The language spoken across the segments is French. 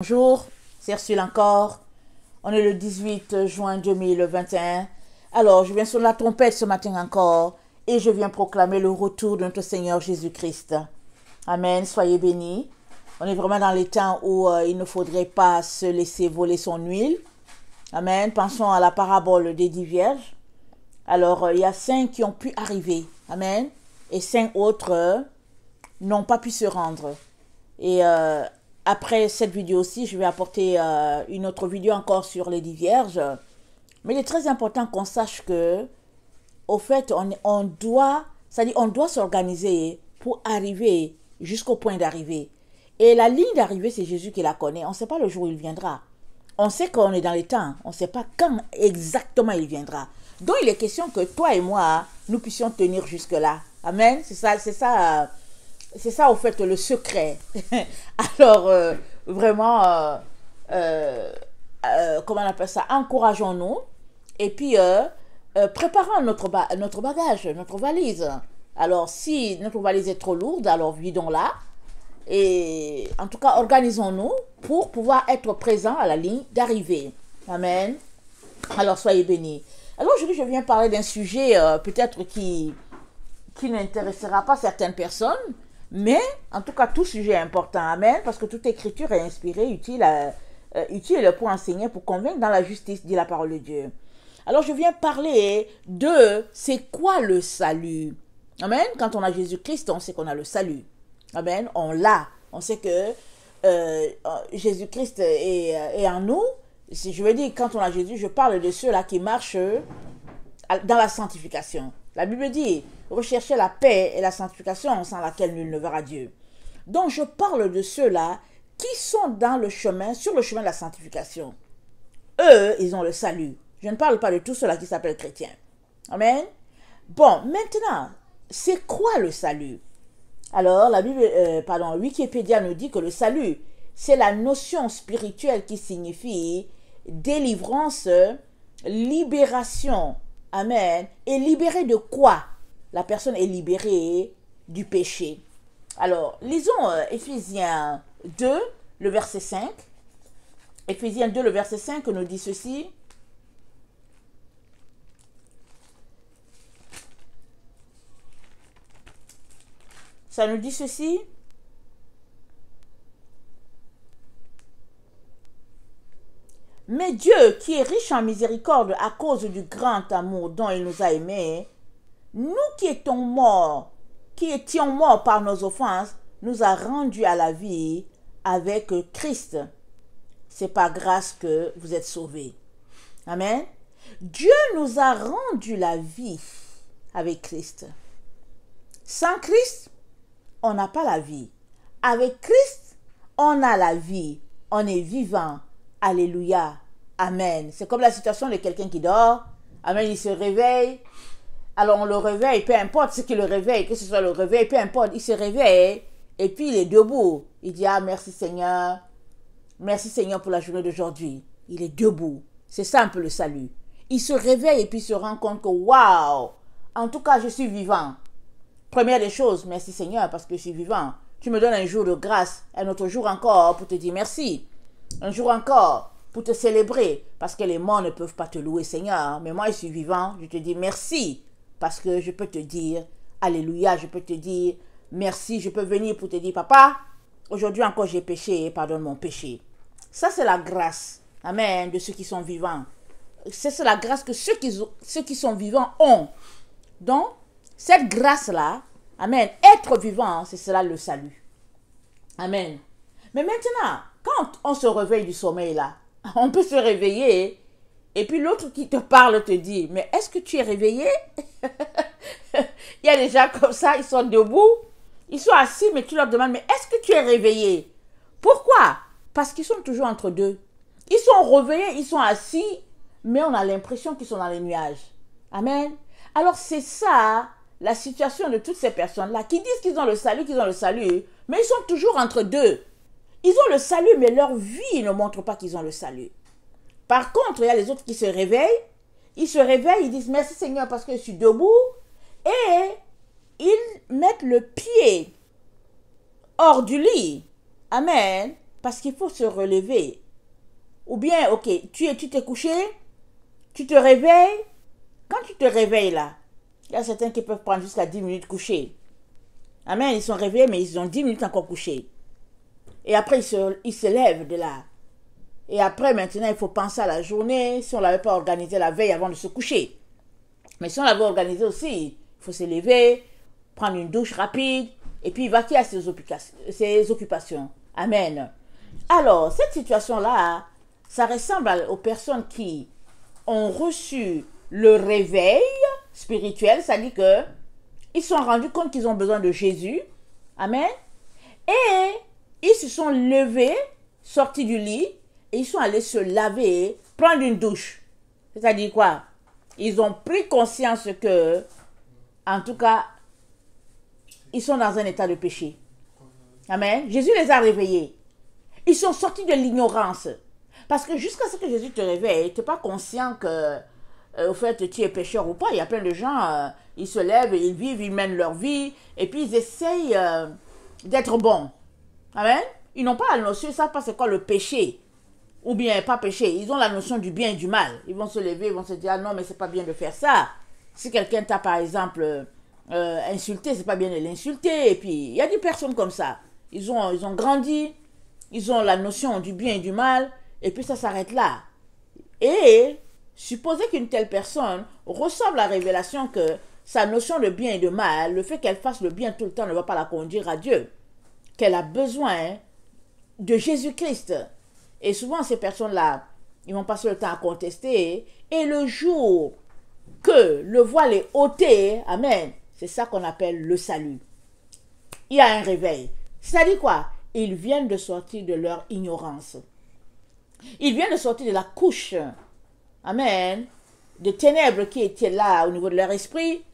Bonjour, c'est Ursule encore. On est le 18 juin 2021. Alors, je viens sur la trompette ce matin encore et je viens proclamer le retour de notre Seigneur Jésus-Christ. Amen, soyez bénis. On est vraiment dans les temps où il ne faudrait pas se laisser voler son huile. Amen, pensons à la parabole des 10 vierges. Alors, il y a 5 qui ont pu arriver. Amen. Et 5 autres n'ont pas pu se rendre. Et après cette vidéo-ci, je vais apporter une autre vidéo encore sur les 10 vierges. Mais il est très important qu'on sache que, au fait, on doit s'organiser pour arriver jusqu'au point d'arrivée. Et la ligne d'arrivée, c'est Jésus qui la connaît. On ne sait pas le jour où il viendra. On sait qu'on est dans les temps. On ne sait pas quand exactement il viendra. Donc, il est question que toi et moi, nous puissions tenir jusque-là. Amen. C'est ça, au fait, le secret. Alors, vraiment, comment on appelle ça? Encourageons-nous. Et puis, préparons notre bagage, notre valise. Alors, si notre valise est trop lourde, alors vidons-la. Et en tout cas, organisons-nous pour pouvoir être présents à la ligne d'arrivée. Amen. Alors, soyez bénis. Alors, aujourd'hui, je viens parler d'un sujet peut-être qui n'intéressera pas certaines personnes. Mais, en tout cas, tout sujet est important. Amen. Parce que toute écriture est inspirée, utile pour enseigner, pour convaincre dans la justice, dit la parole de Dieu. Alors, je viens parler de c'est quoi le salut. Amen. Quand on a Jésus-Christ, on sait qu'on a le salut. Amen. On l'a. On sait que Jésus-Christ est en nous. Si je veux dire, quand on a Jésus, je parle de ceux-là qui marchent dans la sanctification. La Bible dit, recherchez la paix et la sanctification sans laquelle nul ne verra Dieu. Donc, je parle de ceux-là qui sont dans le chemin, sur le chemin de la sanctification. Eux, ils ont le salut. Je ne parle pas de tous ceux-là qui s'appellent chrétiens. Amen. Bon, maintenant, c'est quoi le salut? Alors, Wikipédia nous dit que le salut, c'est la notion spirituelle qui signifie délivrance, libération. Amen. Et libéré de quoi? La personne est libérée du péché. Alors, lisons Éphésiens 2, le verset 5. Éphésiens 2, le verset 5 nous dit ceci. Ça nous dit ceci. Mais Dieu, qui est riche en miséricorde à cause du grand amour dont il nous a aimés, nous qui étions morts par nos offenses, nous a rendus à la vie avec Christ. C'est par grâce que vous êtes sauvés. Amen. Dieu nous a rendu la vie avec Christ. Sans Christ, on n'a pas la vie. Avec Christ, on a la vie. On est vivant. Alléluia. Amen. C'est comme la situation de quelqu'un qui dort. Amen. Il se réveille. Alors on le réveille, peu importe ce qui le réveille, que ce soit le réveil, peu importe. Il se réveille et puis il est debout. Il dit, ah merci Seigneur. Merci Seigneur pour la journée d'aujourd'hui. Il est debout. C'est ça un peu le salut. Il se réveille et puis il se rend compte que, waouh, en tout cas je suis vivant. Première des choses, merci Seigneur parce que je suis vivant. Tu me donnes un jour de grâce, un autre jour encore pour te dire merci. Un jour encore pour te célébrer parce que les morts ne peuvent pas te louer Seigneur. Mais moi je suis vivant, je te dis merci parce que je peux te dire alléluia, je peux te dire merci, je peux venir pour te dire papa, aujourd'hui encore j'ai péché, pardonne mon péché. Ça c'est la grâce, amen, de ceux qui sont vivants. C'est la grâce que ceux qui sont vivants ont. Donc, cette grâce-là, amen, être vivant, c'est cela le salut. Amen. Mais maintenant, quand on se réveille du sommeil là, on peut se réveiller et puis l'autre qui te parle te dit, mais est-ce que tu es réveillé? Il y a des gens comme ça, ils sont debout, ils sont assis, mais tu leur demandes, mais est-ce que tu es réveillé? Pourquoi? Parce qu'ils sont toujours entre deux. Ils sont réveillés, ils sont assis, mais on a l'impression qu'ils sont dans les nuages. Amen. Alors c'est ça, la situation de toutes ces personnes-là qui disent qu'ils ont le salut, mais ils sont toujours entre deux. Ils ont le salut, mais leur vie ne montre pas qu'ils ont le salut. Par contre, il y a les autres qui se réveillent. Ils se réveillent, ils disent merci Seigneur parce que je suis debout. Et ils mettent le pied hors du lit. Amen. Parce qu'il faut se relever. Ou bien, ok, tu t'es couché, tu te réveilles. Quand tu te réveilles là, il y a certains qui peuvent prendre jusqu'à 10 minutes couchés. Amen, ils sont réveillés, mais ils ont 10 minutes encore couchés. Et après, ils se lèvent de là. Et après, maintenant, il faut penser à la journée, si on ne l'avait pas organisé la veille avant de se coucher. Mais si on l'avait organisé aussi, il faut se lever, prendre une douche rapide, et puis vaquer à ses occupations. Amen. Alors, cette situation-là, ça ressemble aux personnes qui ont reçu le réveil spirituel, c'est-à-dire que ils se sont rendus compte qu'ils ont besoin de Jésus. Amen. Et ils se sont levés, sortis du lit, et ils sont allés se laver, prendre une douche. C'est-à-dire quoi? Ils ont pris conscience que, en tout cas, ils sont dans un état de péché. Amen. Jésus les a réveillés. Ils sont sortis de l'ignorance. Parce que jusqu'à ce que Jésus te réveille, tu n'es pas conscient que, au fait, tu es pécheur ou pas. Il y a plein de gens, ils se lèvent, ils vivent, ils mènent leur vie, et puis ils essayent d'être bons. Amen. Ils n'ont pas la notion, ils ne savent pas c'est quoi le péché. Ou bien pas péché. Ils ont la notion du bien et du mal. Ils vont se lever, ils vont se dire, ah non, mais c'est pas bien de faire ça. Si quelqu'un t'a, par exemple, insulté, c'est pas bien de l'insulter. Et puis, il y a des personnes comme ça. Ils ont grandi, ils ont la notion du bien et du mal, et puis ça s'arrête là. Et supposez qu'une telle personne reçoive la révélation que sa notion de bien et de mal, le fait qu'elle fasse le bien tout le temps ne va pas la conduire à Dieu, qu'elle a besoin de Jésus-Christ. Et souvent, ces personnes-là, ils vont passer le temps à contester, et le jour que le voile est ôté, amen, c'est ça qu'on appelle le salut. Il y a un réveil. C'est-à-dire quoi? Ils viennent de sortir de leur ignorance. Ils viennent de sortir de la couche, amen, de ténèbres qui étaient là au niveau de leur esprit,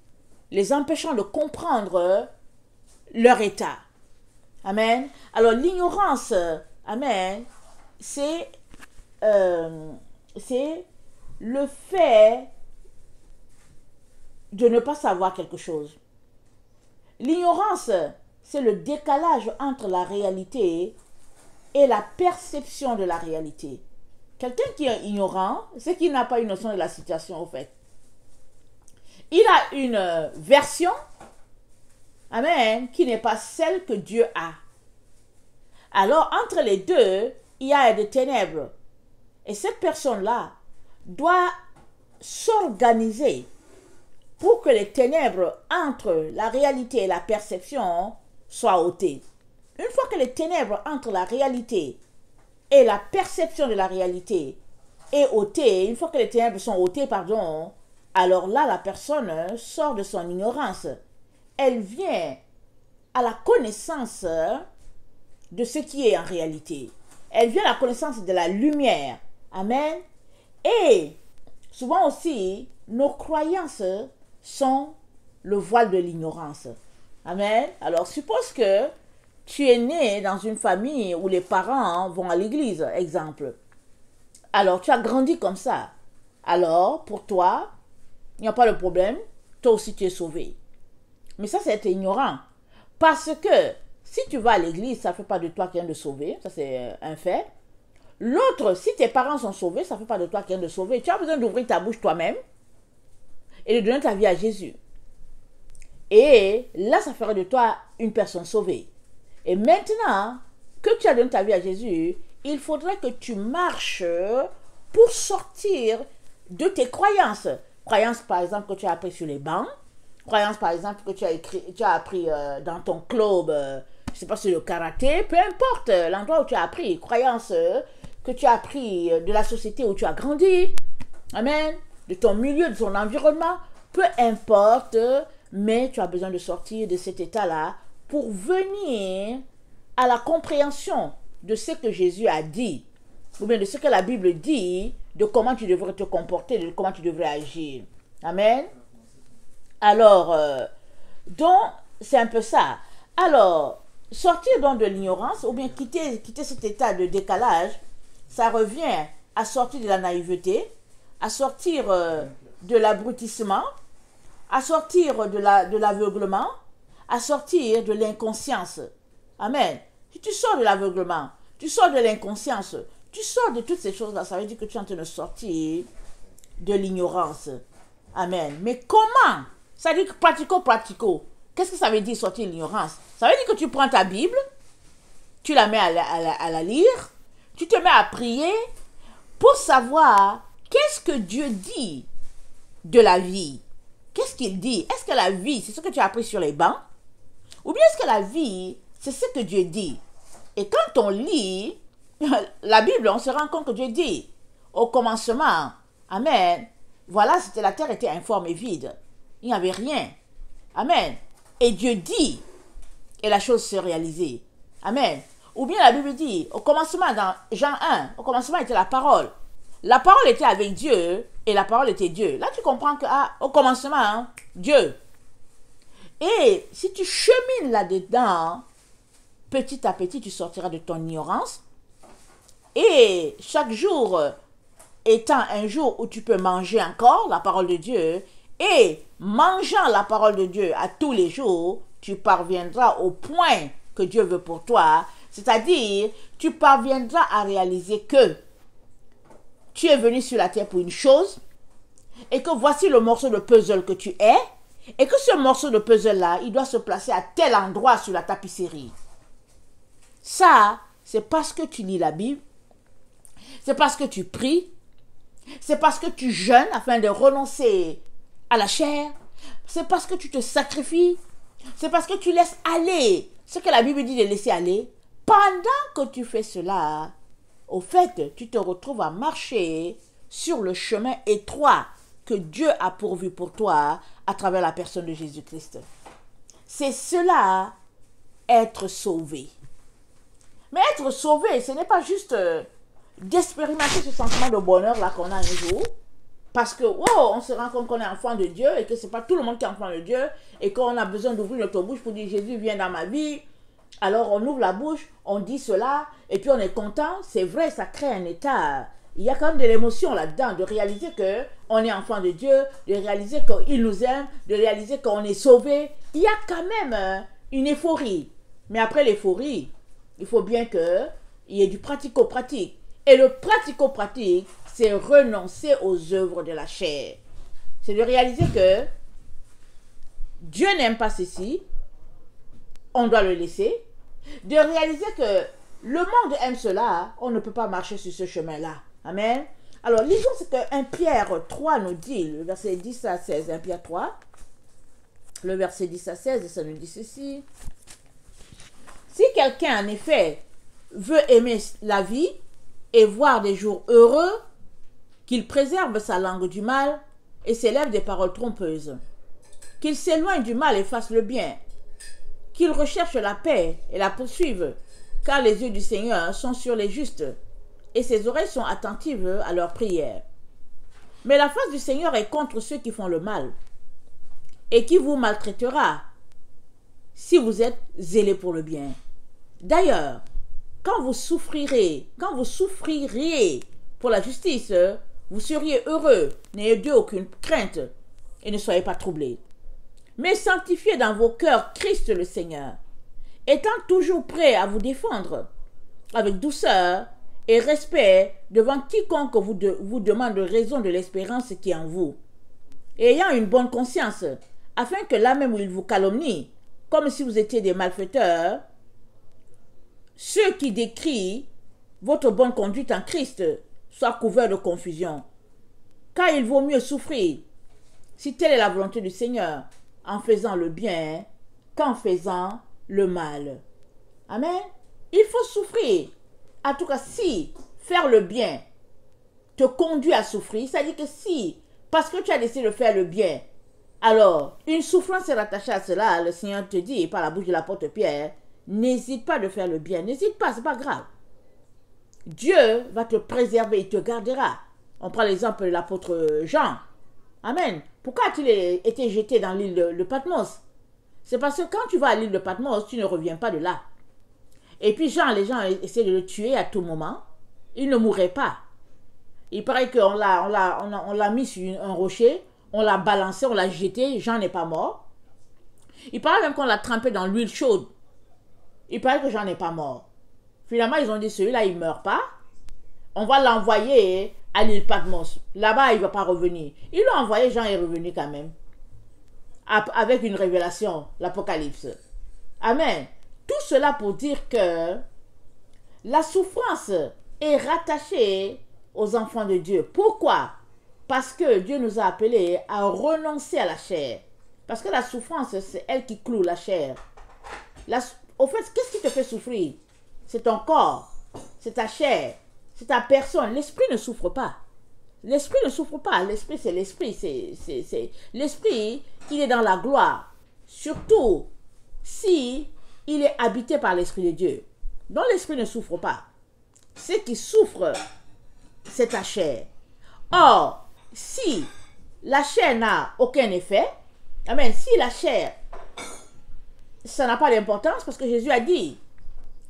les empêchant de comprendre leur état. Amen. Alors l'ignorance, amen, c'est le fait de ne pas savoir quelque chose. L'ignorance, c'est le décalage entre la réalité et la perception de la réalité. Quelqu'un qui est ignorant, c'est qu'il n'a pas une notion de la situation, au fait. Il a une version, amen, qui n'est pas celle que Dieu a. Alors, entre les deux, il y a des ténèbres. Et cette personne-là doit s'organiser pour que les ténèbres entre la réalité et la perception soient ôtées. Une fois que les ténèbres entre la réalité et la perception de la réalité est ôtée, une fois que les ténèbres sont ôtées, pardon, alors là, la personne sort de son ignorance. Elle vient à la connaissance de ce qui est en réalité. Elle vient à la connaissance de la lumière. Amen. Et souvent aussi, nos croyances sont le voile de l'ignorance. Amen. Alors, suppose que tu es né dans une famille où les parents vont à l'église, exemple. Alors, tu as grandi comme ça. Alors, pour toi, il n'y a pas de problème. Toi aussi, tu es sauvé. Mais ça, c'est être ignorant. Parce que si tu vas à l'église, ça ne fait pas de toi quelqu'un de sauvé. Ça, c'est un fait. L'autre, si tes parents sont sauvés, ça ne fait pas de toi quelqu'un de sauvé. Tu as besoin d'ouvrir ta bouche toi-même et de donner ta vie à Jésus. Et là, ça ferait de toi une personne sauvée. Et maintenant que tu as donné ta vie à Jésus, il faudrait que tu marches pour sortir de tes croyances. Croyances, par exemple, que tu as appris sur les bancs. Croyances, par exemple, que tu as appris dans ton club, je ne sais pas, sur le karaté. Peu importe l'endroit où tu as appris. Croyances que tu as appris de la société où tu as grandi. Amen. De ton milieu, de ton environnement. Peu importe, mais tu as besoin de sortir de cet état-là pour venir à la compréhension de ce que Jésus a dit, ou bien de ce que la Bible dit, de comment tu devrais te comporter, de comment tu devrais agir. Amen. Alors, donc, c'est un peu ça. Alors, sortir donc de l'ignorance, ou bien quitter cet état de décalage, ça revient à sortir de la naïveté, à sortir de l'abrutissement, à sortir de l'aveuglement, à sortir de l'inconscience. Amen. Si tu sors de l'aveuglement, tu sors de l'inconscience, tu sors de toutes ces choses-là. Ça veut dire que tu es en train de sortir de l'ignorance. Amen. Mais comment? Ça veut dire que pratico. Qu'est-ce que ça veut dire sortir de l'ignorance? Ça veut dire que tu prends ta Bible, tu la mets à la lire, tu te mets à prier pour savoir qu'est-ce que Dieu dit de la vie. Qu'est-ce qu'il dit? Est-ce que la vie, c'est ce que tu as appris sur les bancs? Ou bien est-ce que la vie, c'est ce que Dieu dit? Et quand on lit la Bible, on se rend compte que Dieu dit, au commencement, Amen, voilà, la terre était informe et vide. Il n'y avait rien. Amen. Et Dieu dit, et la chose s'est réalisée. Amen. Ou bien la Bible dit, au commencement, dans Jean 1, au commencement était la parole. La parole était avec Dieu, et la parole était Dieu. Là, tu comprends que, au commencement, Dieu. Et si tu chemines là-dedans, petit à petit, tu sortiras de ton ignorance. Et chaque jour étant un jour où tu peux manger encore la parole de Dieu, et mangeant la parole de Dieu à tous les jours, tu parviendras au point que Dieu veut pour toi. C'est-à-dire, tu parviendras à réaliser que tu es venu sur la terre pour une chose, et que voici le morceau de puzzle que tu es, et que ce morceau de puzzle-là, il doit se placer à tel endroit sur la tapisserie. Ça, c'est parce que tu lis la Bible, c'est parce que tu pries, c'est parce que tu jeûnes afin de renoncer à la chair, c'est parce que tu te sacrifies, c'est parce que tu laisses aller ce que la Bible dit de laisser aller. Pendant que tu fais cela, au fait, tu te retrouves à marcher sur le chemin étroit que Dieu a pourvu pour toi à travers la personne de Jésus-Christ. C'est cela, être sauvé. Mais être sauvé, ce n'est pas juste d'expérimenter ce sentiment de bonheur là qu'on a un jour, parce que on se rend compte qu'on est enfant de Dieu et que c'est pas tout le monde qui est enfant de Dieu et qu'on a besoin d'ouvrir notre bouche pour dire Jésus vient dans ma vie. Alors on ouvre la bouche, on dit cela et puis on est content. C'est vrai, ça crée un état. Il y a quand même de l'émotion là-dedans, de réaliser que on est enfant de Dieu, de réaliser qu'il nous aime, de réaliser qu'on est sauvé. Il y a quand même une euphorie. Mais après l'euphorie, il faut bien qu'il y ait du pratico-pratique. Et le pratico-pratique, c'est renoncer aux œuvres de la chair. C'est de réaliser que Dieu n'aime pas ceci, on doit le laisser. De réaliser que le monde aime cela, on ne peut pas marcher sur ce chemin-là. Amen. Alors, lisons ce que 1 Pierre 3 nous dit, le verset 10 à 16. 1 Pierre 3, le verset 10 à 16, et ça nous dit ceci. Si quelqu'un, en effet, veut aimer la vie et voir des jours heureux, qu'il préserve sa langue du mal et s'élève des paroles trompeuses, qu'il s'éloigne du mal et fasse le bien, qu'il recherche la paix et la poursuive, car les yeux du Seigneur sont sur les justes et ses oreilles sont attentives à leurs prières. Mais la face du Seigneur est contre ceux qui font le mal et qui vous maltraitera si vous êtes zélés pour le bien. D'ailleurs, quand vous souffrirez pour la justice, vous seriez heureux, n'ayez d'eux aucune crainte, et ne soyez pas troublés. Mais sanctifiez dans vos cœurs Christ le Seigneur, étant toujours prêt à vous défendre, avec douceur et respect devant quiconque vous demande raison de l'espérance qui est en vous, et ayant une bonne conscience, afin que là même où il vous calomnie, comme si vous étiez des malfaiteurs, ceux qui décrient votre bonne conduite en Christ soient couverts de confusion. Car il vaut mieux souffrir, si telle est la volonté du Seigneur, en faisant le bien qu'en faisant le mal. Amen. Il faut souffrir. En tout cas, si faire le bien te conduit à souffrir, c'est-à-dire que si, parce que tu as décidé de faire le bien, alors une souffrance est rattachée à cela, le Seigneur te dit par la bouche de l'apôtre Pierre, n'hésite pas de faire le bien, n'hésite pas, c'est pas grave. Dieu va te préserver, il te gardera. On prend l'exemple de l'apôtre Jean. Amen. Pourquoi a-t-il été jeté dans l'île de Patmos? C'est parce que quand tu vas à l'île de Patmos, tu ne reviens pas de là. Et puis les gens essaient de le tuer à tout moment. Il ne mourrait pas. Il paraît qu'on l'a mis sur un rocher, on l'a balancé, on l'a jeté, Jean n'est pas mort. Il paraît même qu'on l'a trempé dans l'huile chaude. Il paraît que Jean n'est pas mort. Finalement, ils ont dit, celui-là, il ne meurt pas. On va l'envoyer à l'île Patmos. Là-bas, il ne va pas revenir. Ils l'ont envoyé, Jean est revenu quand même. Avec une révélation, l'Apocalypse. Amen. Tout cela pour dire que la souffrance est rattachée aux enfants de Dieu. Pourquoi? Parce que Dieu nous a appelés à renoncer à la chair. Parce que la souffrance, c'est elle qui cloue la chair. Au fait, qu'est-ce qui te fait souffrir? C'est ton corps, c'est ta chair, c'est ta personne. L'esprit ne souffre pas. L'esprit ne souffre pas. L'esprit, c'est l'esprit. L'esprit, il est dans la gloire. Surtout si il est habité par l'Esprit de Dieu. Donc l'esprit ne souffre pas. Ce qui souffre, c'est ta chair. Or, si la chair n'a aucun effet, amen, si la chair, ça n'a pas d'importance, parce que Jésus a dit,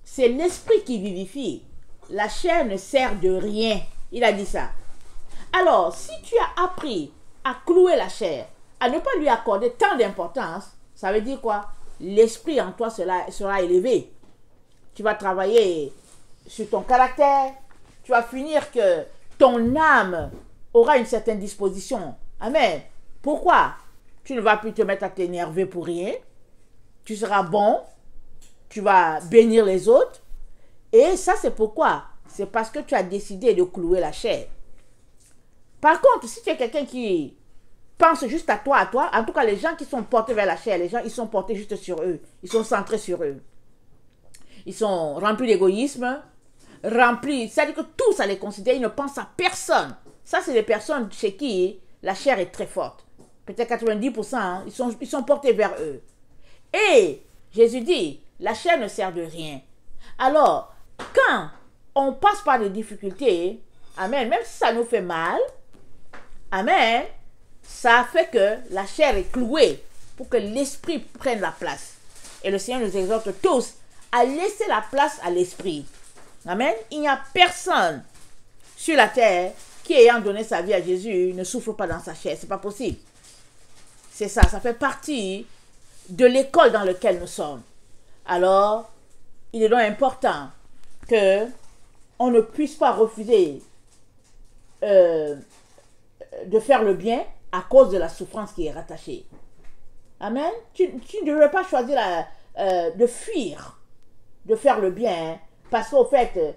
c'est l'esprit qui vivifie. La chair ne sert de rien. Il a dit ça. Alors, si tu as appris à clouer la chair, à ne pas lui accorder tant d'importance, ça veut dire quoi? L'esprit en toi sera élevé. Tu vas travailler sur ton caractère. Tu vas finir que ton âme aura une certaine disposition. Amen. Pourquoi? Tu ne vas plus te mettre à t'énerver pour rien. Tu seras bon. Tu vas bénir les autres. Et ça, c'est pourquoi? C'est parce que tu as décidé de clouer la chair. Par contre, si tu es quelqu'un qui pense juste à toi, en tout cas, les gens qui sont portés vers la chair, les gens, ils sont portés juste sur eux. Ils sont centrés sur eux. Ils sont remplis d'égoïsme, remplis, c'est-à-dire que tout ça les considère, ils ne pensent à personne. Ça, c'est des personnes chez qui la chair est très forte. Peut-être 90%, hein, ils sont portés vers eux. Et Jésus dit, la chair ne sert de rien. Alors, quand on passe par des difficultés, amen, même si ça nous fait mal, amen, ça fait que la chair est clouée pour que l'esprit prenne la place. Et le Seigneur nous exhorte tous à laisser la place à l'esprit. Amen. Il n'y a personne sur la terre qui, ayant donné sa vie à Jésus, ne souffre pas dans sa chair. C'est pas possible. C'est ça, ça fait partie de l'école dans laquelle nous sommes. Alors, il est donc important que on ne puisse pas refuser de faire le bien à cause de la souffrance qui est rattachée. Amen. Tu ne devrais pas choisir de fuir, de faire le bien. Parce qu'au fait,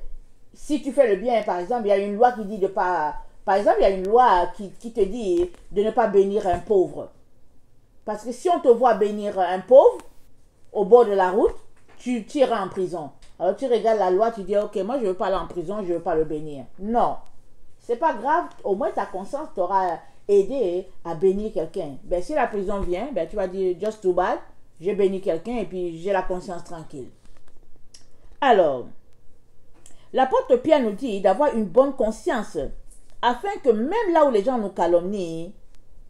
si tu fais le bien, par exemple, il y a une loi qui dit de pas... Par exemple, il y a une loi qui te dit de ne pas bénir un pauvre. Parce que si on te voit bénir un pauvre au bord de la route, tu iras en prison. Alors tu regardes la loi, tu dis, ok, moi je ne veux pas aller en prison, je ne veux pas le bénir. Non, c'est pas grave, au moins ta conscience t'aura aidé à bénir quelqu'un. Ben, si la prison vient, ben, tu vas dire, just too bad, j'ai béni quelqu'un et puis j'ai la conscience tranquille. Alors, l'apôtre Pierre nous dit d'avoir une bonne conscience afin que même là où les gens nous calomnient,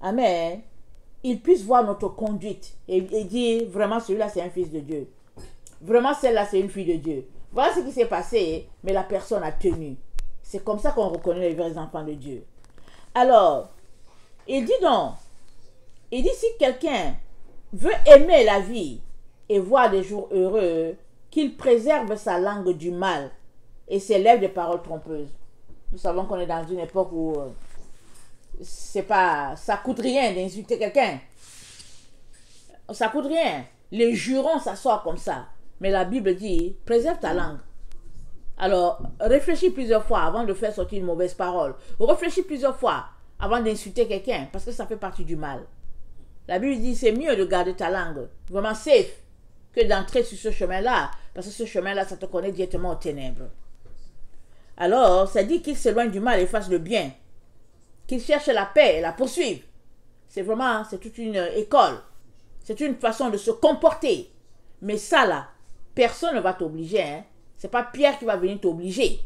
amen, ils puissent voir notre conduite et dire vraiment celui-là c'est un fils de Dieu. Vraiment celle-là c'est une fille de Dieu. Voilà ce qui s'est passé, mais la personne a tenu. C'est comme ça qu'on reconnaît les vrais enfants de Dieu. Alors, il dit donc, il dit si quelqu'un veut aimer la vie et voir des jours heureux, qu'il préserve sa langue du mal et ses lèvres des paroles trompeuses. Nous savons qu'on est dans une époque où c'est pas, ça coûte rien d'insulter quelqu'un. Ça coûte rien. Les jurons s'assoient comme ça. Mais la Bible dit, préserve ta langue. Alors, réfléchis plusieurs fois avant de faire sortir une mauvaise parole. Réfléchis plusieurs fois avant d'insulter quelqu'un, parce que ça fait partie du mal. La Bible dit, c'est mieux de garder ta langue vraiment safe que d'entrer sur ce chemin-là, parce que ce chemin-là, ça te connaît directement aux ténèbres. Alors, ça dit qu'il s'éloigne du mal et fasse le bien, qu'il cherche la paix et la poursuive. C'est vraiment, c'est toute une école. C'est une façon de se comporter. Mais ça là, personne ne va t'obliger. Hein. C'est pas Pierre qui va venir t'obliger.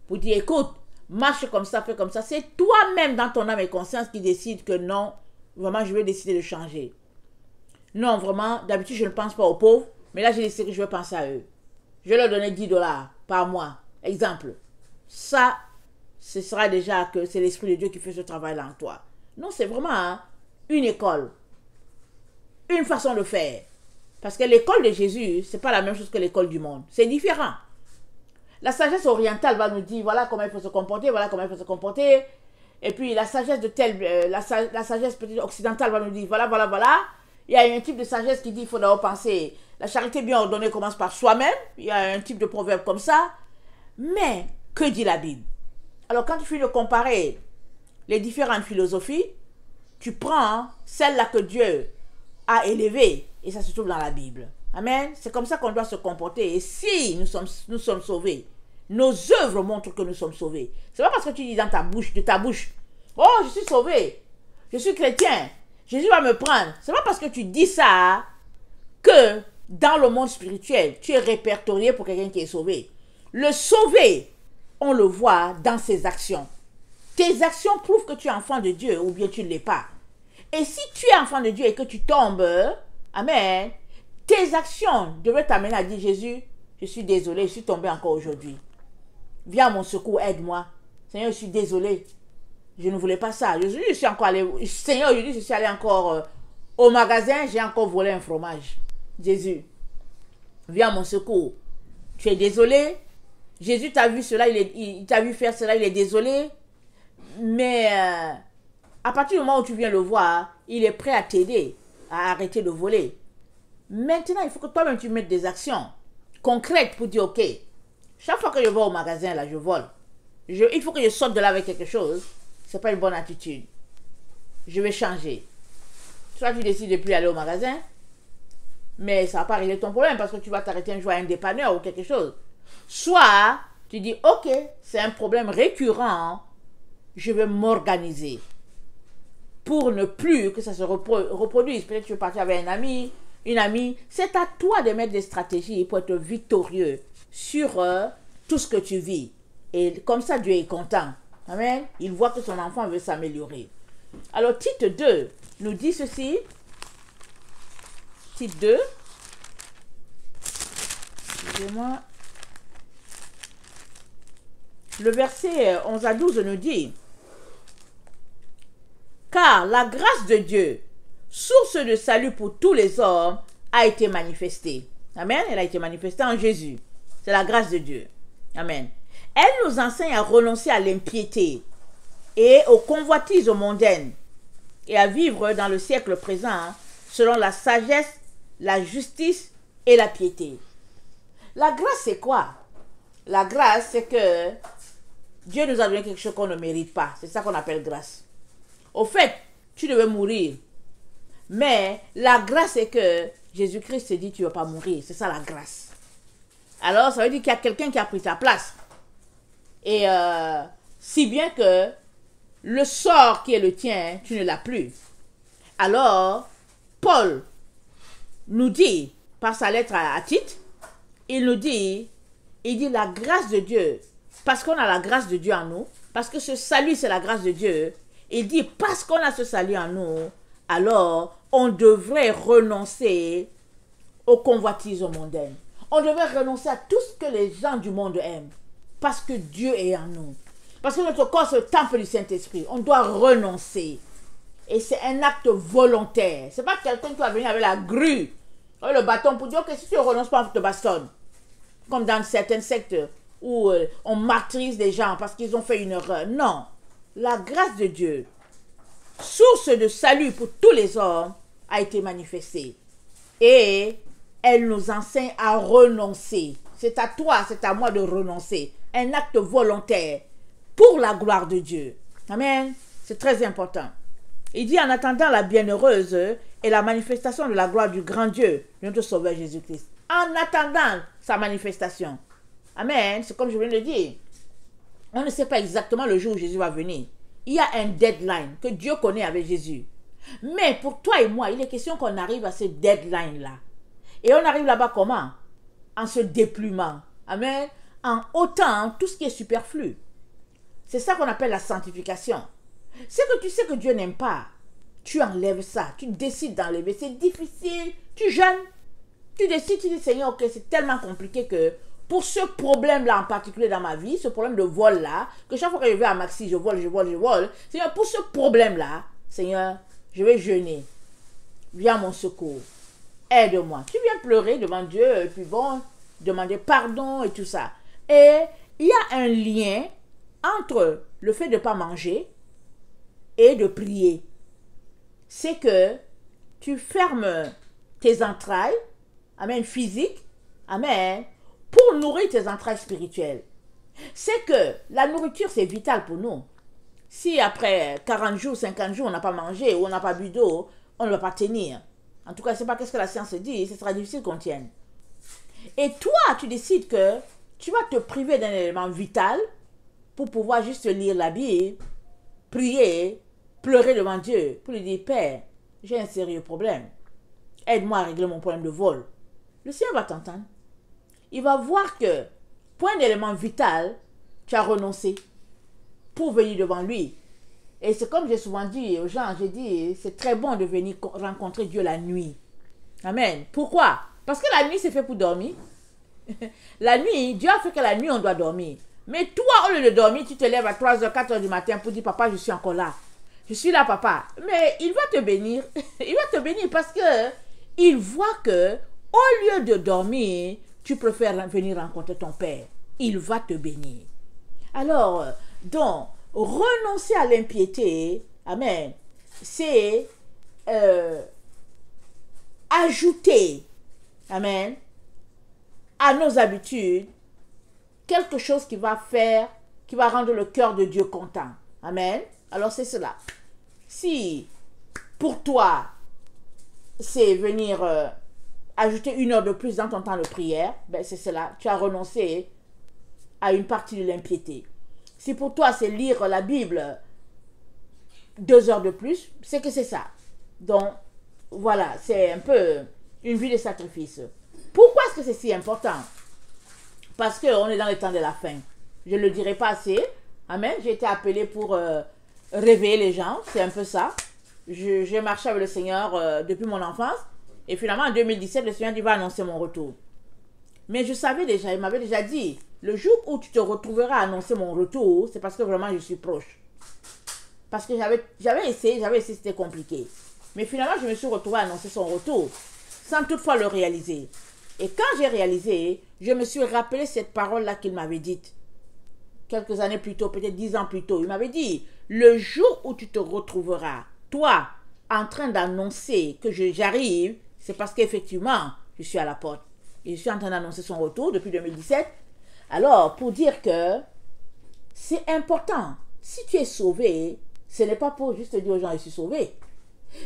Pour dire, écoute, marche comme ça, fais comme ça. C'est toi-même dans ton âme et conscience qui décide que non, vraiment, je vais décider de changer. Non, vraiment, d'habitude, je ne pense pas aux pauvres. Mais là, j'ai décidé que je vais penser à eux. Je vais leur donner 10 $ par mois. Exemple. Ça, ce sera déjà que c'est l'Esprit de Dieu qui fait ce travail-là en toi. Non, c'est vraiment une école. Une façon de faire. Parce que l'école de Jésus, ce n'est pas la même chose que l'école du monde. C'est différent. La sagesse orientale va nous dire, voilà comment il faut se comporter, voilà comment il faut se comporter. Et puis la sagesse de telle, la sagesse peut-être occidentale va nous dire, voilà, voilà, voilà. Il y a un type de sagesse qui dit, il faut d'abord penser, la charité bien ordonnée commence par soi-même. Il y a un type de proverbe comme ça. Mais, que dit la Bible? Alors quand tu finis de comparer les différentes philosophies, tu prends celle-là que Dieu a élevée, et ça se trouve dans la Bible. Amen. C'est comme ça qu'on doit se comporter. Et si nous sommes sauvés, nos œuvres montrent que nous sommes sauvés. C'est pas parce que tu dis dans ta bouche, de ta bouche, oh, je suis sauvé, je suis chrétien, Jésus va me prendre. C'est pas parce que tu dis ça que dans le monde spirituel, tu es répertorié pour quelqu'un qui est sauvé. Le sauvé, on le voit dans ses actions. Tes actions prouvent que tu es enfant de Dieu ou bien tu ne l'es pas. Et si tu es enfant de Dieu et que tu tombes, amen, tes actions devraient t'amener à dire, Jésus, je suis désolé, je suis tombé encore aujourd'hui. Viens à mon secours, aide-moi. Seigneur, je suis désolé. Je ne voulais pas ça. Je suis encore allé, Seigneur, aujourd'hui, je suis allé encore au magasin, j'ai encore volé un fromage. Jésus, viens à mon secours. Tu es désolé. Jésus t'a vu cela, il t'a vu faire cela, il est désolé. Mais à partir du moment où tu viens le voir, il est prêt à t'aider à arrêter de voler. Maintenant, il faut que toi-même tu mettes des actions concrètes pour dire, ok, chaque fois que je vais au magasin, là, je vole. Il faut que je sorte de là avec quelque chose. C'est pas une bonne attitude. Je vais changer. Soit tu décides de plus aller au magasin, mais ça va pas régler ton problème parce que tu vas t'arrêter un jour à un dépanneur ou quelque chose. Soit tu dis, ok, c'est un problème récurrent, je vais m'organiser pour ne plus que ça se reproduise. Peut-être que tu veux partir avec un ami, une amie. C'est à toi de mettre des stratégies pour être victorieux sur tout ce que tu vis. Et comme ça, Dieu est content. Amen. Il voit que son enfant veut s'améliorer. Alors, Tite 2 nous dit ceci. Tite 2. Excusez-moi. Le verset 11 à 12 nous dit, car la grâce de Dieu, source de salut pour tous les hommes, a été manifestée. Amen. Elle a été manifestée en Jésus. C'est la grâce de Dieu. Amen. Elle nous enseigne à renoncer à l'impiété et aux convoitises mondaines et à vivre dans le siècle présent selon la sagesse, la justice et la piété. La grâce, c'est quoi? La grâce, c'est que Dieu nous a donné quelque chose qu'on ne mérite pas. C'est ça qu'on appelle grâce. Au fait, tu devais mourir. Mais la grâce, c'est que Jésus-Christ te dit tu ne vas pas mourir. C'est ça la grâce. Alors, ça veut dire qu'il y a quelqu'un qui a pris ta place. Et si bien que le sort qui est le tien, tu ne l'as plus. Alors, Paul nous dit, par sa lettre à Tite, il dit la grâce de Dieu, parce qu'on a la grâce de Dieu en nous, parce que ce salut c'est la grâce de Dieu, il dit parce qu'on a ce salut en nous, alors on devrait renoncer aux convoitises mondaines. On devrait renoncer à tout ce que les gens du monde aiment, parce que Dieu est en nous. Parce que notre corps c'est le temple du Saint-Esprit. On doit renoncer. Et c'est un acte volontaire. C'est pas quelqu'un qui va venir avec la grue, avec le bâton pour dire que si tu ne renonces pas, on te bastonne. Comme dans certaines sectes où on martyrise des gens parce qu'ils ont fait une erreur. Non. La grâce de Dieu, source de salut pour tous les hommes, a été manifestée. Et elle nous enseigne à renoncer. C'est à toi, c'est à moi de renoncer. Un acte volontaire pour la gloire de Dieu. Amen. C'est très important. Il dit en attendant la bienheureuse et la manifestation de la gloire du grand Dieu, notre Sauveur Jésus-Christ. En attendant sa manifestation. Amen. C'est comme je viens de le dire. On ne sait pas exactement le jour où Jésus va venir. Il y a un deadline que Dieu connaît avec Jésus. Mais pour toi et moi, il est question qu'on arrive à ce deadline-là. Et on arrive là-bas comment? En se déplumant. Amen. En ôtant tout ce qui est superflu. C'est ça qu'on appelle la sanctification. C'est que tu sais que Dieu n'aime pas. Tu enlèves ça. Tu décides d'enlever. C'est difficile. Tu jeûnes. Tu décides, tu dis, Seigneur, ok, c'est tellement compliqué que pour ce problème-là en particulier dans ma vie, ce problème de vol-là, que chaque fois que je vais à Maxi, je vole. Seigneur, pour ce problème-là, Seigneur, je vais jeûner. Viens à mon secours. Aide-moi. Tu viens pleurer devant Dieu et puis bon, demander pardon et tout ça. Et il y a un lien entre le fait de ne pas manger et de prier. C'est que tu fermes tes entrailles, amen, physiques, amen, pour nourrir tes entrailles spirituelles. C'est que la nourriture, c'est vital pour nous. Si après 40 jours, 50 jours, on n'a pas mangé ou on n'a pas bu d'eau, on ne va pas tenir. En tout cas, je ne sais pas ce que la science dit, ce sera difficile qu'on tienne. Et toi, tu décides que tu vas te priver d'un élément vital pour pouvoir juste lire la Bible, prier, pleurer devant Dieu, pour lui dire, Père, j'ai un sérieux problème. Aide-moi à régler mon problème de vol. Le Seigneur va t'entendre. Il va voir que, point d'élément vital, tu as renoncé pour venir devant lui. Et c'est comme j'ai souvent dit aux gens, j'ai dit, c'est très bon de venir rencontrer Dieu la nuit. Amen. Pourquoi? Parce que la nuit, c'est fait pour dormir. La nuit, Dieu a fait que la nuit, on doit dormir. Mais toi, au lieu de dormir, tu te lèves à 3h, 4h du matin pour dire, papa, je suis encore là. Je suis là, papa. Mais il va te bénir. Il va te bénir parce que il voit que, au lieu de dormir, tu préfères venir rencontrer ton Père. Il va te bénir. Alors, donc, renoncer à l'impiété, amen, c'est ajouter, amen, à nos habitudes, quelque chose qui va faire, qui va rendre le cœur de Dieu content. Amen. Alors c'est cela. Si pour toi, c'est venir ajouter 1 heure de plus dans ton temps de prière, ben c'est cela. Tu as renoncé à une partie de l'impiété. Si pour toi, c'est lire la Bible 2 heures de plus, c'est que c'est ça. Donc, voilà, c'est un peu une vie de sacrifice. Pourquoi est-ce que c'est si important? Parce qu'on est dans les temps de la fin. Je ne le dirai pas assez. Amen. J'ai été appelé pour réveiller les gens. C'est un peu ça. J'ai marché avec le Seigneur depuis mon enfance. Et finalement, en 2017, le Seigneur dit, va annoncer mon retour. Mais je savais déjà, il m'avait déjà dit, le jour où tu te retrouveras à annoncer mon retour, c'est parce que vraiment je suis proche. Parce que j'avais essayé, c'était compliqué. Mais finalement, je me suis retrouvée à annoncer son retour, sans toutefois le réaliser. Et quand j'ai réalisé, je me suis rappelé cette parole-là qu'il m'avait dite. Quelques années plus tôt, peut-être 10 ans plus tôt. Il m'avait dit, le jour où tu te retrouveras, toi, en train d'annoncer que j'arrive, c'est parce qu'effectivement, je suis à la porte. Et je suis en train d'annoncer son retour depuis 2017. Alors, pour dire que c'est important. Si tu es sauvé, ce n'est pas pour juste dire aux gens, je suis sauvé.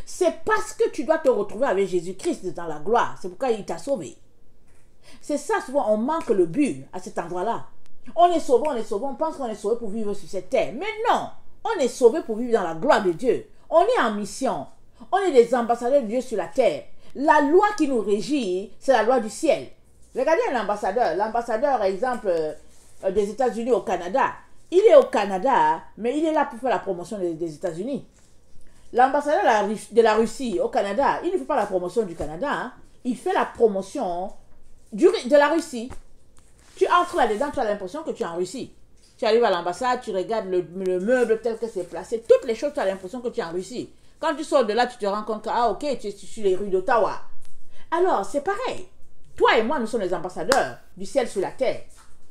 C'est parce que tu dois te retrouver avec Jésus-Christ dans la gloire. C'est pourquoi il t'a sauvé. C'est ça, souvent, on manque le but à cet endroit-là. On est sauvé, on pense qu'on est sauvé pour vivre sur cette terre. Mais non, on est sauvé pour vivre dans la gloire de Dieu. On est en mission. On est des ambassadeurs de Dieu sur la terre. La loi qui nous régit, c'est la loi du ciel. Regardez l'ambassadeur. L'ambassadeur, exemple, des États-Unis au Canada. Il est au Canada, mais il est là pour faire la promotion des États-Unis. L'ambassadeur de la Russie au Canada, il ne fait pas la promotion du Canada. Hein. Il fait la promotion de la Russie. Tu entres là-dedans, tu as l'impression que tu es en Russie. Tu arrives à l'ambassade, tu regardes le meuble tel que c'est placé. Toutes les choses, tu as l'impression que tu es en Russie. Quand tu sors de là, tu te rends compte que, ah ok, tu es sur les rues d'Ottawa. Alors, c'est pareil. Toi et moi, nous sommes les ambassadeurs du ciel sur la terre.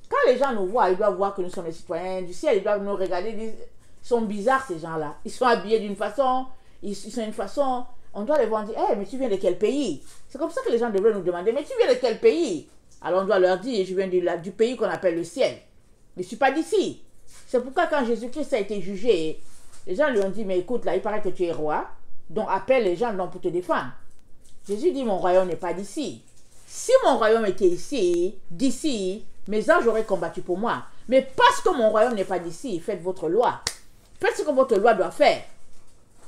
Quand les gens nous voient, ils doivent voir que nous sommes les citoyens du ciel. Ils doivent nous regarder, ils sont bizarres ces gens-là. Ils sont habillés d'une façon, ils sont d'une façon. On doit les voir et dire, hey, mais tu viens de quel pays? C'est comme ça que les gens devraient nous demander, mais tu viens de quel pays? Alors on doit leur dire, je viens du pays qu'on appelle le ciel. Mais je ne suis pas d'ici. C'est pourquoi quand Jésus-Christ a été jugé, les gens lui ont dit, mais écoute, là, il paraît que tu es roi, donc appelle les gens donc pour te défendre. Jésus dit, mon royaume n'est pas d'ici. Si mon royaume était ici, d'ici, mes anges auraient combattu pour moi. Mais parce que mon royaume n'est pas d'ici, faites votre loi. Faites ce que votre loi doit faire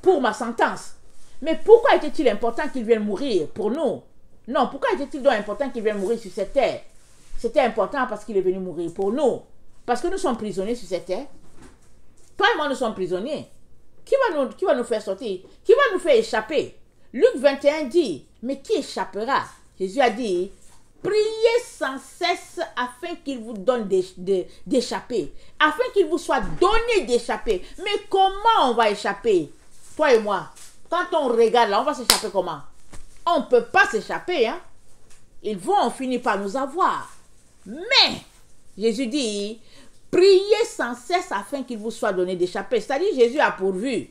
pour ma sentence. Mais pourquoi était-il important qu'il vienne mourir pour nous? Non, pourquoi était-il donc important qu'il vienne mourir sur cette terre? C'était important parce qu'il est venu mourir pour nous. Parce que nous sommes prisonniers sur cette terre. Toi et moi, nous sommes prisonniers. Qui va nous faire sortir? Qui va nous faire échapper? Luc 21 dit, mais qui échappera? Jésus a dit, priez sans cesse afin qu'il vous donne d'échapper. Afin qu'il vous soit donné d'échapper. Mais comment on va échapper? Toi et moi, quand on regarde là, on va s'échapper comment? On ne peut pas s'échapper. Hein? Ils vont finir par nous avoir. Mais, Jésus dit, priez sans cesse afin qu'il vous soit donné d'échapper. C'est-à-dire, Jésus a pourvu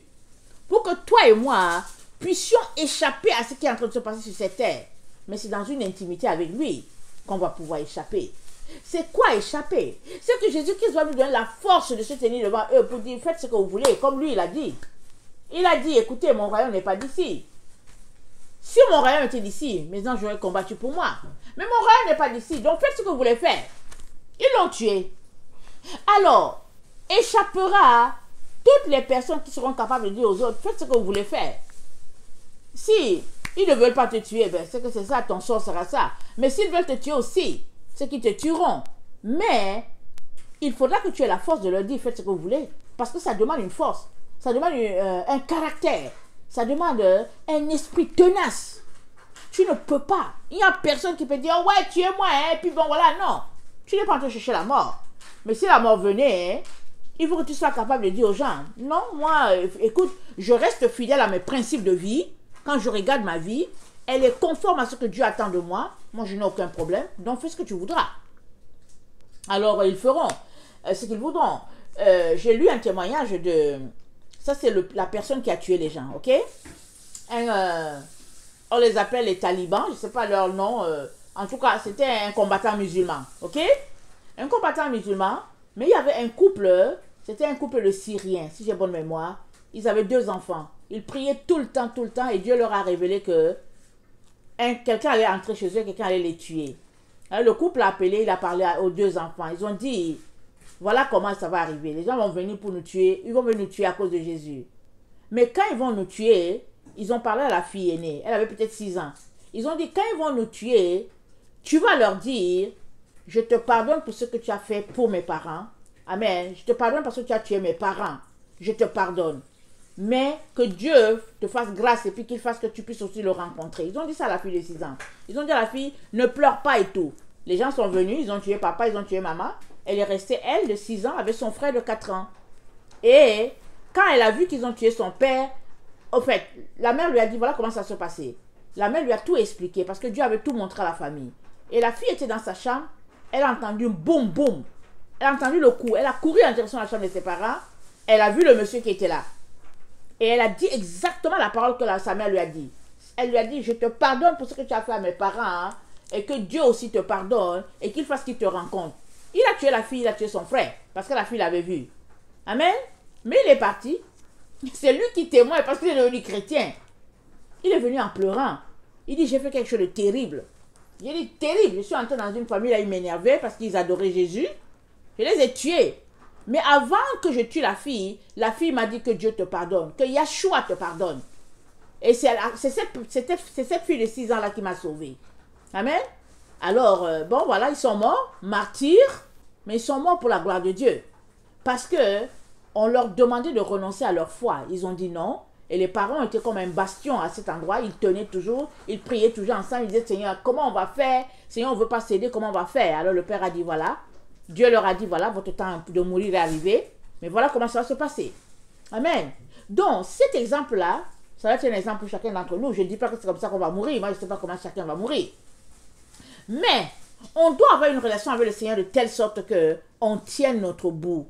pour que toi et moi puissions échapper à ce qui est en train de se passer sur cette terre. Mais c'est dans une intimité avec lui qu'on va pouvoir échapper. C'est quoi échapper? C'est que Jésus-Christ va nous donner la force de se tenir devant eux pour dire, faites ce que vous voulez, comme lui il a dit. Il a dit, écoutez, mon royaume n'est pas d'ici. Si mon royaume était d'ici, mes anges auraient combattu pour moi. Mais mon royaume n'est pas d'ici, donc faites ce que vous voulez faire. Ils l'ont tué. Alors, échappera toutes les personnes qui seront capables de dire aux autres, faites ce que vous voulez faire. Si ils ne veulent pas te tuer, ben c'est que c'est ça, ton sort sera ça. Mais s'ils veulent te tuer aussi, c'est qu'ils te tueront. Mais il faudra que tu aies la force de leur dire, faites ce que vous voulez. Parce que ça demande une force, ça demande un caractère, ça demande un esprit tenace. Tu ne peux pas. Il n'y a personne qui peut dire, oh ouais, tuez-moi, hein, et puis bon, voilà, non. Tu n'es pas en train de chercher la mort. Mais si la mort venait, hein, il faut que tu sois capable de dire aux gens, non, moi, écoute, je reste fidèle à mes principes de vie. Quand je regarde ma vie, elle est conforme à ce que Dieu attend de moi. Moi, je n'ai aucun problème. Donc, fais ce que tu voudras. Alors, ils feront ce qu'ils voudront. J'ai lu un témoignage de... Ça, c'est la personne qui a tué les gens, ok? On les appelle les talibans. Je ne sais pas leur nom. En tout cas, c'était un combattant musulman, ok? Un combattant musulman. Mais il y avait un couple. C'était un couple de Syriens, si j'ai bonne mémoire. Ils avaient 2 enfants. Ils priaient tout le temps, et Dieu leur a révélé que quelqu'un allait entrer chez eux, quelqu'un allait les tuer. Alors, le couple a appelé, il a parlé aux 2 enfants. Ils ont dit, voilà comment ça va arriver. Les gens vont venir pour nous tuer, ils vont venir nous tuer à cause de Jésus. Mais quand ils vont nous tuer, ils ont parlé à la fille aînée, elle avait peut-être 6 ans. Ils ont dit, quand ils vont nous tuer, tu vas leur dire, je te pardonne pour ce que tu as fait pour mes parents. Amen. Je te pardonne parce que tu as tué mes parents. Je te pardonne. Mais que Dieu te fasse grâce et puis qu'il fasse que tu puisses aussi le rencontrer. Ils ont dit ça à la fille de 6 ans. Ils ont dit à la fille, ne pleure pas et tout. Les gens sont venus, ils ont tué papa, ils ont tué maman. Elle est restée, elle, de 6 ans, avec son frère de 4 ans. Et quand elle a vu qu'ils ont tué son père, au fait, la mère lui a dit, voilà comment ça se passait. La mère lui a tout expliqué parce que Dieu avait tout montré à la famille. Et la fille était dans sa chambre, elle a entendu boum, boum. Elle a entendu le coup, elle a couru en direction de la chambre de ses parents. Elle a vu le monsieur qui était là. Et elle a dit exactement la parole que sa mère lui a dit. Elle lui a dit, je te pardonne pour ce que tu as fait à mes parents, hein, et que Dieu aussi te pardonne, et qu'il fasse qu'il te rencontre. Il a tué la fille, il a tué son frère, parce que la fille l'avait vu. Amen. Mais il est parti. C'est lui qui témoigne, parce qu'il est devenu chrétien. Il est venu en pleurant. Il dit, j'ai fait quelque chose de terrible. Il dit, terrible, je suis entré dans une famille, là, ils m'énervaient parce qu'ils adoraient Jésus. Je les ai tués. Mais avant que je tue la fille m'a dit que Dieu te pardonne, que Yahshua te pardonne. Et c'est cette fille de 6 ans-là qui m'a sauvé. Amen. Alors, bon, voilà, ils sont morts, martyrs, mais ils sont morts pour la gloire de Dieu. Parce que on leur demandait de renoncer à leur foi. Ils ont dit non. Et les parents étaient comme un bastion à cet endroit. Ils tenaient toujours, ils priaient toujours ensemble. Ils disaient, Seigneur, comment on va faire? Seigneur, on ne veut pas céder, comment on va faire? Alors le père a dit, voilà. Dieu leur a dit, voilà, votre temps de mourir est arrivé. Mais voilà comment ça va se passer. Amen. Donc, cet exemple-là, ça va être un exemple pour chacun d'entre nous. Je ne dis pas que c'est comme ça qu'on va mourir. Moi, je ne sais pas comment chacun va mourir. Mais, on doit avoir une relation avec le Seigneur de telle sorte qu'on tienne notre bout.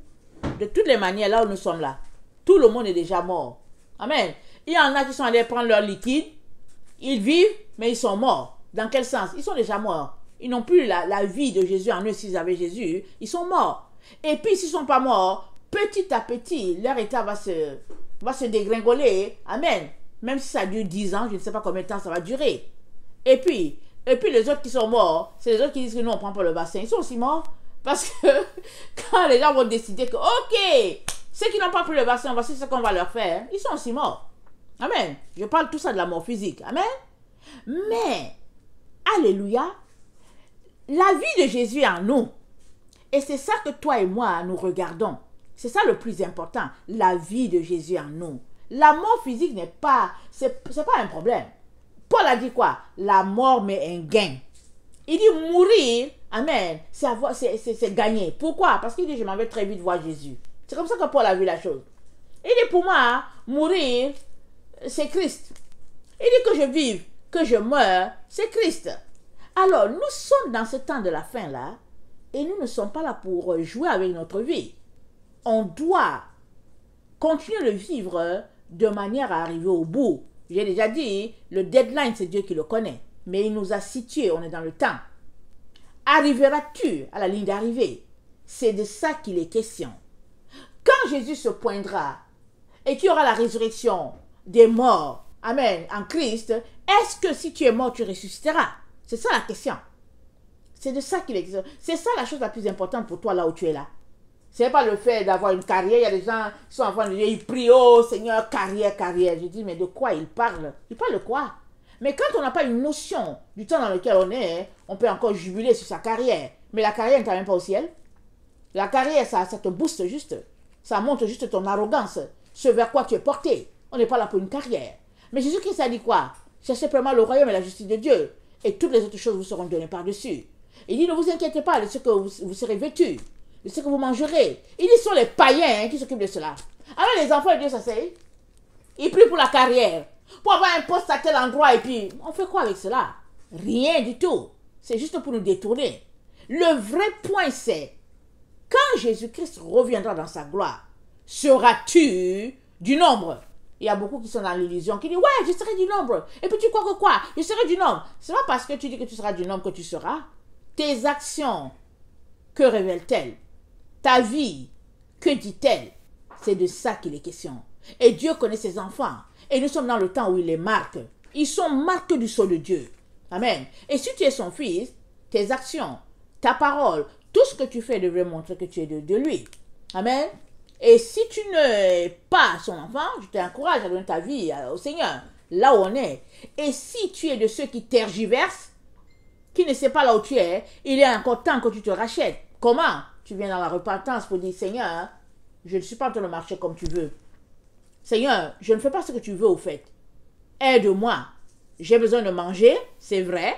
De toutes les manières, là où nous sommes là, tout le monde est déjà mort. Amen. Il y en a qui sont allés prendre leur liquide. Ils vivent, mais ils sont morts. Dans quel sens? Ils sont déjà morts. Ils n'ont plus la vie de Jésus en eux. S'ils avaient Jésus, ils sont morts. Et puis, s'ils ne sont pas morts, petit à petit, leur état va se dégringoler. Amen. Même si ça dure 10 ans, je ne sais pas combien de temps ça va durer. Et puis les autres qui sont morts, c'est les autres qui disent que nous, on ne prend pas le bassin. Ils sont aussi morts. Parce que quand les gens vont décider que, ok, ceux qui n'ont pas pris le bassin, voici ce qu'on va leur faire, ils sont aussi morts. Amen. Je parle tout ça de la mort physique. Amen. Mais, alléluia, la vie de Jésus est en nous. Et c'est ça que toi et moi, nous regardons. C'est ça le plus important. La vie de Jésus en nous. La mort physique n'est pas, c'est pas un problème. Paul a dit quoi? La mort mais un gain. Il dit mourir, amen, c'est gagner. Pourquoi? Parce qu'il dit je m'en vais très vite voir Jésus. C'est comme ça que Paul a vu la chose. Il dit pour moi, mourir, c'est Christ. Il dit que je vive, que je meure, c'est Christ. Alors, nous sommes dans ce temps de la fin là. Et nous ne sommes pas là pour jouer avec notre vie. On doit continuer de vivre de manière à arriver au bout. J'ai déjà dit, le deadline, c'est Dieu qui le connaît. Mais il nous a situés, on est dans le temps. Arriveras-tu à la ligne d'arrivée? C'est de ça qu'il est question. Quand Jésus se poindra et qu'il y aura la résurrection des morts, amen, en Christ, est-ce que si tu es mort, tu ressusciteras? C'est ça la question. C'est de ça qu'il est question. C'est ça la chose la plus importante pour toi là où tu es là. Ce n'est pas le fait d'avoir une carrière. Il y a des gens qui sont en train de dire, ils prient, oh Seigneur, carrière, carrière. Je dis, mais de quoi ils parlent? Ils parlent de quoi? Mais quand on n'a pas une notion du temps dans lequel on est, on peut encore jubiler sur sa carrière. Mais la carrière ne t'amène pas au ciel. La carrière, ça te booste juste. Ça montre juste ton arrogance, ce vers quoi tu es porté. On n'est pas là pour une carrière. Mais Jésus-Christ a dit quoi? C'est simplement le royaume et la justice de Dieu. Et toutes les autres choses vous seront données par-dessus. Il dit, ne vous inquiétez pas de ce que vous serez vêtus, de ce que vous mangerez. Il dit, ce sont les païens qui s'occupent de cela. Alors les enfants de Dieu s'asseyent. Ils prient pour la carrière, pour avoir un poste à tel endroit. Et puis, on fait quoi avec cela? Rien du tout. C'est juste pour nous détourner. Le vrai point, c'est, quand Jésus-Christ reviendra dans sa gloire, seras-tu du nombre? Il y a beaucoup qui sont dans l'illusion, qui disent, ouais, je serai du nombre. Et puis tu crois que quoi? Je serai du nombre. C'est pas parce que tu dis que tu seras du nombre que tu seras. Tes actions, que révèlent-elles? Ta vie, que dit-elle? C'est de ça qu'il est question. Et Dieu connaît ses enfants. Et nous sommes dans le temps où il les marque. Ils sont marqués du sceau de Dieu. Amen. Et si tu es son fils, tes actions, ta parole, tout ce que tu fais devrait montrer que tu es de lui. Amen. Et si tu n'es pas son enfant, je t'encourage à donner ta vie au Seigneur, là où on est. Et si tu es de ceux qui tergiversent, qui ne sait pas là où tu es, il est encore temps que tu te rachètes. Comment? Tu viens dans la repentance pour dire, Seigneur, je ne suis pas en train de marcher comme tu veux. Seigneur, je ne fais pas ce que tu veux au fait. Aide-moi. J'ai besoin de manger, c'est vrai.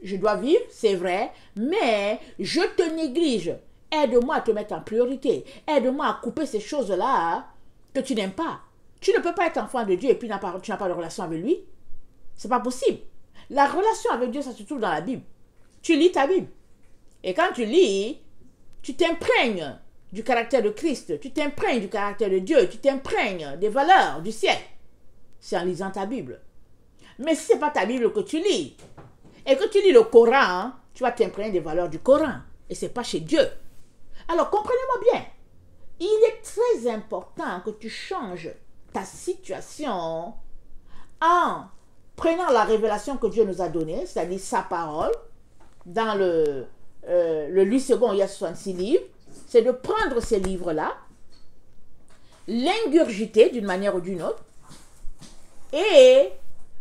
Je dois vivre, c'est vrai. Mais je te néglige. Aide-moi à te mettre en priorité. Aide-moi à couper ces choses-là que tu n'aimes pas. Tu ne peux pas être enfant de Dieu et puis tu n'as pas de relation avec lui. C'est pas possible. La relation avec Dieu, ça se trouve dans la Bible. Tu lis ta Bible. Et quand tu lis, tu t'imprègnes du caractère de Christ. Tu t'imprègnes du caractère de Dieu. Tu t'imprègnes des valeurs du ciel. C'est en lisant ta Bible. Mais si ce n'est pas ta Bible que tu lis, et que tu lis le Coran, tu vas t'imprégner des valeurs du Coran. Et ce n'est pas chez Dieu. Alors, comprenez-moi bien. Il est très important que tu changes ta situation en prenant la révélation que Dieu nous a donnée, c'est-à-dire sa parole. Dans le 8 secondes, il y a 66 livres. C'est de prendre ces livres-là, l'ingurgiter d'une manière ou d'une autre, et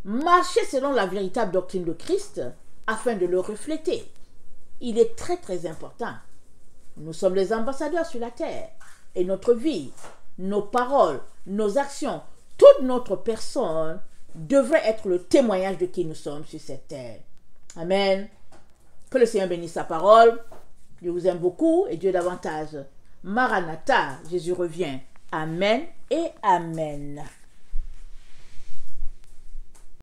marcher selon la véritable doctrine de Christ afin de le refléter. Il est très très important. Nous sommes les ambassadeurs sur la terre et notre vie, nos paroles, nos actions, toute notre personne devrait être le témoignage de qui nous sommes sur cette terre. Amen. Que le Seigneur bénisse sa parole. Je vous aime beaucoup et Dieu davantage. Maranatha, Jésus revient. Amen et Amen.